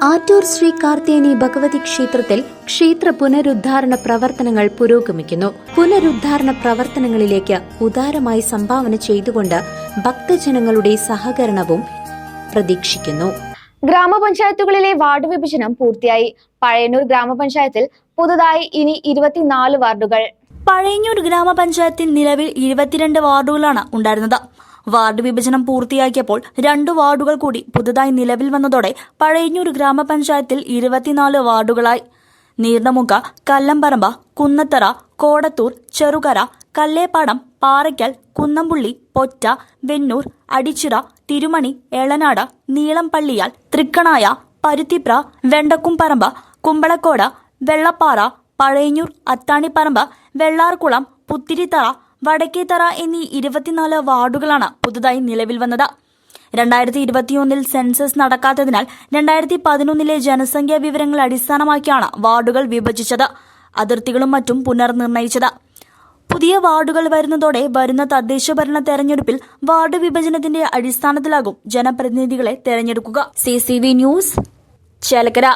ആറ്റൂർ ശ്രീ കാർത്തേനി ഭഗവതി ക്ഷേത്രത്തിൽ ക്ഷേത്ര പുനരുദ്ധാരണ പ്രവർത്തനങ്ങൾ പുരോഗമിക്കുന്നു. പുനരുദ്ധാരണ പ്രവർത്തനങ്ങളിലേക്ക് ഉദാരമായി സംഭാവന ചെയ്തുകൊണ്ട് ഭക്തജനങ്ങളുടെ സഹകരണവും പ്രതീക്ഷിക്കുന്നു. ഗ്രാമപഞ്ചായത്തുകളിലെ വാർഡ് വിഭജനം പൂർത്തിയായി. പഴയന്നൂർ ഗ്രാമപഞ്ചായത്തിൽ പുതുതായി ഇനി 24 വാർഡുകൾ. പഴയന്നൂർ ഗ്രാമപഞ്ചായത്തിൽ നിലവിൽ 22 വാർഡുകളാണ് ഉണ്ടായിരുന്നത്. വാർഡ് വിഭജനം പൂർത്തിയാക്കിയപ്പോൾ 2 വാർഡുകൾ കൂടി പുതുതായി നിലവിൽ വന്നതോടെ പഴയന്നൂർ ഗ്രാമപഞ്ചായത്തിൽ 24 വാർഡുകളായി. നീർണമുക്ക, കല്ലംപറമ്പ, കുന്നത്തറ, കോടത്തൂർ, ചെറുകര, കല്ലേപ്പാടം, പാറയ്ക്കൽ, കുന്നംപുള്ളി, പൊറ്റ, വെന്നൂർ, അടിച്ചിറ, തിരുമണി, എളനാട്, നീളംപള്ളിയാൽ, തൃക്കണായ, പരുത്തിപ്ര, വെണ്ടക്കുംപറമ്പ്, കുമ്പളക്കോട്, വെള്ളപ്പാറ, പഴയന്നൂർ, അത്താണിപ്പറമ്പ്, വെള്ളാർകുളം, പുത്തിരിത്തറ, വടക്കേത്തറ എന്നീ 24 വാർഡുകളാണ് പുതുതായി നിലവിൽ വന്നത്. 2021 സെൻസസ് നടക്കാത്തതിനാൽ 2011 ജനസംഖ്യാ വിവരങ്ങൾ അടിസ്ഥാനമാക്കിയാണ് വാർഡുകൾ വിഭജിച്ചത്. അതിർത്തികളും മറ്റും പുനർനിർണയിച്ചത്. പുതിയ വാർഡുകൾ വരുന്നതോടെ വരുന്ന തദ്ദേശഭരണ തെരഞ്ഞെടുപ്പിൽ വാർഡ് വിഭജനത്തിന്റെ അടിസ്ഥാനത്തിലാകും ജനപ്രതിനിധികളെ തെരഞ്ഞെടുക്കുക. CCV news, Chelakkara.